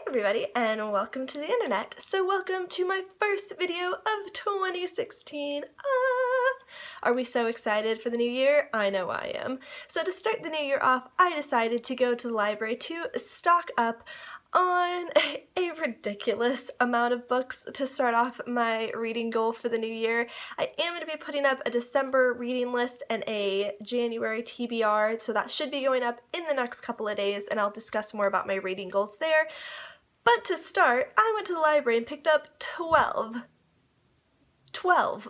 everybody, and welcome to the internet. So welcome to my first video of 2016. Are we so excited for the new year? I know I am. So to start the new year off, I decided to go to the library to stock up on a ridiculous amount of books to start off my reading goal for the new year. I am going to be putting up a December reading list and a January TBR, so that should be going up in the next couple of days, and I'll discuss more about my reading goals there. But to start, I went to the library and picked up 12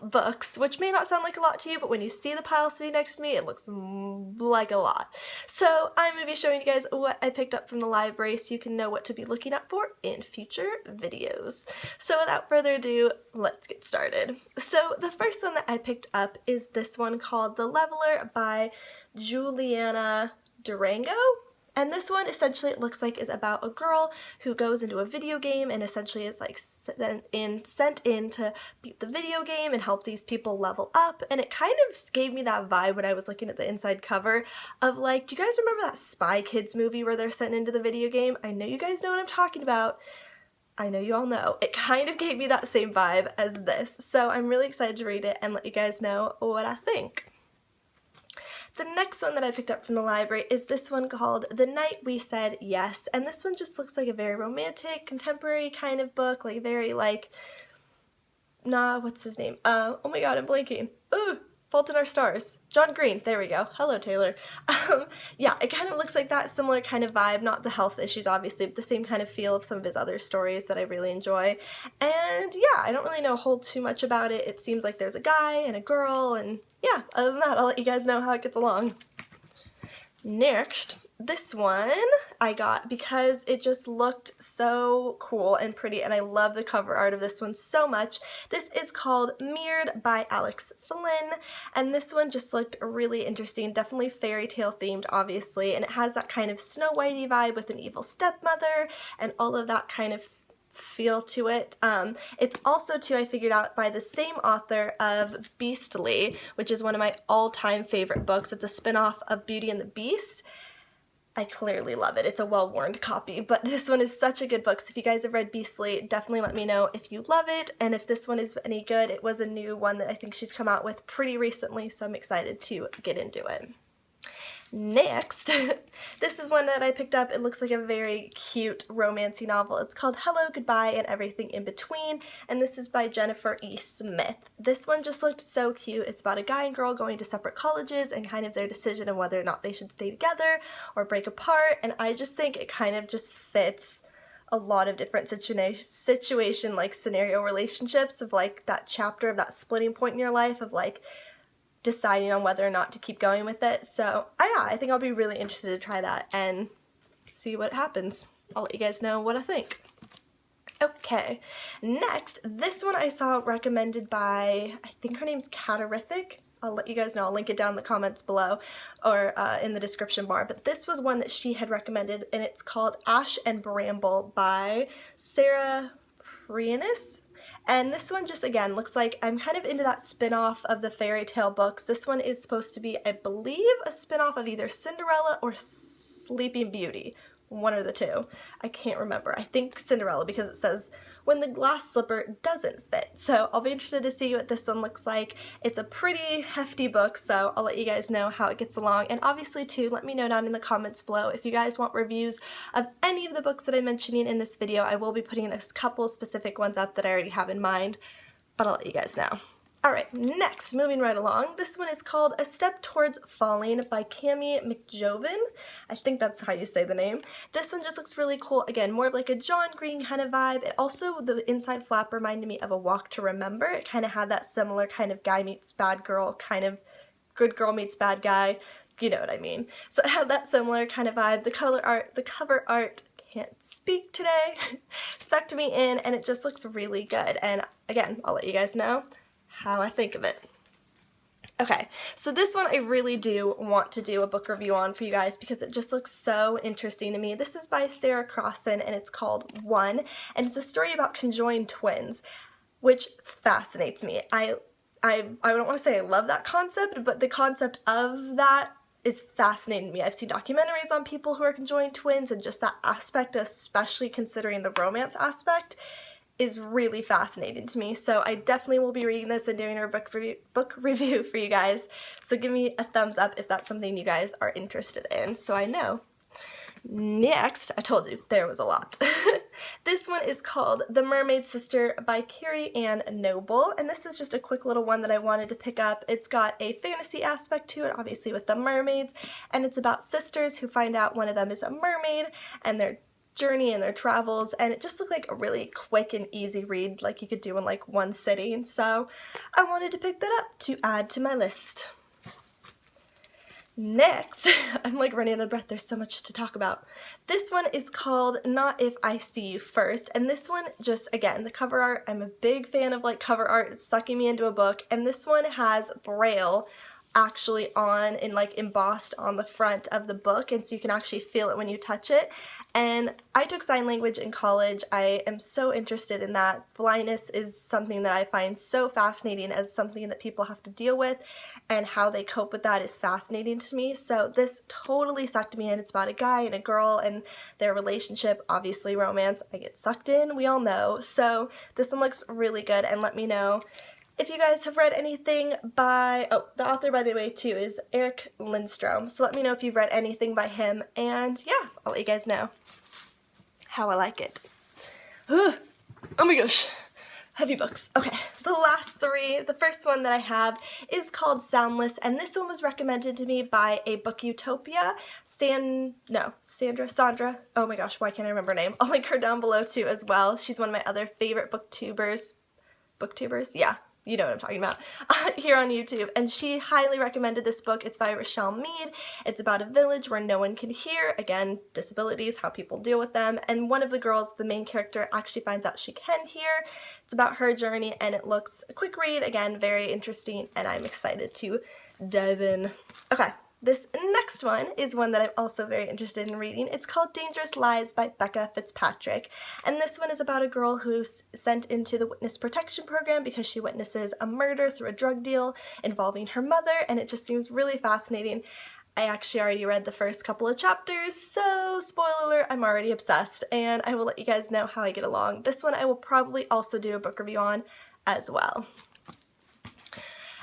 books, which may not sound like a lot to you, but when you see the pile sitting next to me, it looks like a lot. So I'm going to be showing you guys what I picked up from the library so you can know what to be looking out for in future videos. So without further ado, let's get started. So the first one that I picked up is this one called The Leveler by Juliana Durango. And this one, essentially, it looks like is about a girl who goes into a video game and essentially is like sent in to beat the video game and help these people level up. And it kind of gave me that vibe when I was looking at the inside cover of like, do you guys remember that Spy Kids movie where they're sent into the video game? I know you guys know what I'm talking about. I know you all know. It kind of gave me that same vibe as this. So I'm really excited to read it and let you guys know what I think. The next one that I picked up from the library is this one called The Night We Said Yes, and this one just looks like a very romantic, contemporary kind of book, like very like, what's his name? Oh my god, I'm blanking. Ooh, Fault in Our Stars. John Green, there we go. Hello, Taylor. Yeah, it kind of looks like that, similar kind of vibe, not the health issues, obviously, but the same kind of feel of some of his other stories that I really enjoy. And yeah, I don't really know a whole too much about it. It seems like there's a guy and a girl, and yeah, other than that, I'll let you guys know how it gets along. Next, this one I got because it just looked so cool and pretty, and I love the cover art of this one so much. This is called Mirrored by Alex Flynn, and this one just looked really interesting, definitely fairy tale themed, obviously, and it has that kind of Snow Whitey vibe with an evil stepmother and all of that kind of feel to it. It's also, too, I figured out, by the same author of Beastly, which is one of my all-time favorite books. It's a spin-off of Beauty and the Beast. I clearly love it. It's a well-worn copy, but this one is such a good book, so if you guys have read Beastly, definitely let me know if you love it, and if this one is any good. It was a new one that I think she's come out with pretty recently, so I'm excited to get into it. Next, this is one that I picked up. It looks like a very cute romancy novel. It's called Hello, Goodbye, and Everything in Between, and this is by Jennifer E. Smith. This one just looked so cute. It's about a guy and girl going to separate colleges and kind of their decision of whether or not they should stay together or break apart, and I just think it kind of just fits a lot of different situation like scenario relationships of like that chapter of that splitting point in your life of like deciding on whether or not to keep going with it. So yeah, I think I'll be really interested to try that and see what happens. I'll let you guys know what I think. Okay, next, this one I saw recommended by, I think her name's Catarific. I'll let you guys know. I'll link it down in the comments below or in the description bar. But this was one that she had recommended, and it's called Ash and Bramble by Sarah Prianis. And this one just, again, looks like I'm kind of into that spin-off of the fairy tale books. This one is supposed to be, I believe, a spin-off of either Cinderella or Sleeping Beauty. One or the two. I can't remember. I think Cinderella, because it says when the glass slipper doesn't fit. So I'll be interested to see what this one looks like. It's a pretty hefty book, so I'll let you guys know how it gets along. And obviously, too, let me know down in the comments below if you guys want reviews of any of the books that I'm mentioning in this video. I will be putting a couple specific ones up that I already have in mind, but I'll let you guys know. Alright, next, moving right along, this one is called A Step Towards Falling by Cami McJoven. I think that's how you say the name. This one just looks really cool. Again, more of like a John Green kind of vibe. It also, the inside flap reminded me of A Walk to Remember. It kind of had that similar kind of guy meets bad girl, kind of good girl meets bad guy. You know what I mean. So it had that similar kind of vibe. The cover art, can't speak today, sucked me in, and it just looks really good. And again, I'll let you guys know how I think of it. Okay, so this one I really do want to do a book review on for you guys because it just looks so interesting to me. This is by Sarah Crossan, and it's called One, and it's a story about conjoined twins, which fascinates me. I don't want to say I love that concept, but the concept of that is fascinating to me. I've seen documentaries on people who are conjoined twins, and just that aspect, especially considering the romance aspect, is really fascinating to me. So I definitely will be reading this and doing a book review for you guys. So give me a thumbs up if that's something you guys are interested in, so I know. Next, I told you there was a lot. This one is called The Mermaid Sister by Carrie Ann Noble, and this is just a quick little one that I wanted to pick up. It's got a fantasy aspect to it, obviously with the mermaids, and it's about sisters who find out one of them is a mermaid and their journey and their travels, and it just looked like a really quick and easy read, like you could do in like one sitting, so I wanted to pick that up to add to my list. Next, I'm like running out of breath, there's so much to talk about. This one is called Not If I See You First, and this one just, again, the cover art, I'm a big fan of like cover art, it's sucking me into a book, and this one has Braille actually on and like embossed on the front of the book, and so you can actually feel it when you touch it. And I took sign language in college. I am so interested in that. Blindness is something that I find so fascinating as something that people have to deal with, and how they cope with that is fascinating to me. So this totally sucked me in. It's about a guy and a girl and their relationship, obviously romance. I get sucked in, we all know. So this one looks really good, and let me know if you guys have read anything by, the author, by the way, too, is Eric Lindstrom. So let me know if you've read anything by him, and yeah, I'll let you guys know how I like it. Oh my gosh, heavy books. Okay, the last three. The first one that I have is called Soundless, and this one was recommended to me by a Book Utopia. Sandra. Oh my gosh, why can't I remember her name? I'll link her down below too as well. She's one of my other favorite booktubers. Booktubers? Yeah. You know what I'm talking about, here on YouTube, and she highly recommended this book. It's by Rochelle Mead. It's about a village where no one can hear, again, disabilities, how people deal with them, and one of the girls, the main character, actually finds out she can hear. It's about her journey, and it looks a quick read, again, very interesting, and I'm excited to dive in. Okay. This next one is one that I'm also very interested in reading. It's called Dangerous Lies by Becca Fitzpatrick, and this one is about a girl who's sent into the witness protection program because she witnesses a murder through a drug deal involving her mother, and it just seems really fascinating. I actually already read the first couple of chapters, so spoiler alert, I'm already obsessed, and I will let you guys know how I get along. This one I will probably also do a book review on as well.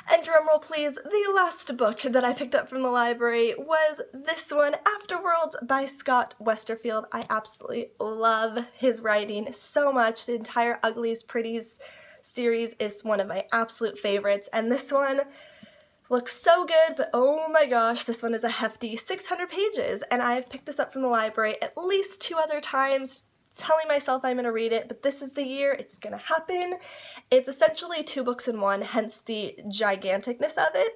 And drumroll please, the last book that I picked up from the library was this one, Afterworlds by Scott Westerfeld. I absolutely love his writing so much. The entire Uglies Pretties series is one of my absolute favorites, and this one looks so good, but oh my gosh, this one is a hefty 600 pages, and I've picked this up from the library at least 2 other times, telling myself I'm going to read it, but this is the year it's going to happen. It's essentially 2 books in one, hence the giganticness of it,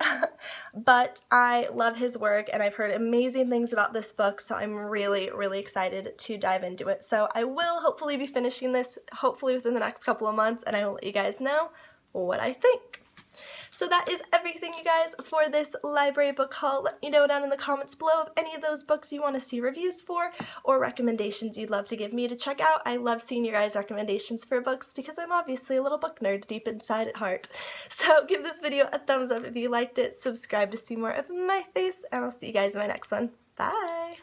but I love his work, and I've heard amazing things about this book, so I'm really, really excited to dive into it. So I will hopefully be finishing this, hopefully within the next couple of months, and I will let you guys know what I think. So that is everything, you guys, for this library book haul. Let me know down in the comments below of any of those books you want to see reviews for or recommendations you'd love to give me to check out. I love seeing your guys' recommendations for books because I'm obviously a little book nerd deep inside at heart. So give this video a thumbs up if you liked it, subscribe to see more of my face, and I'll see you guys in my next one. Bye!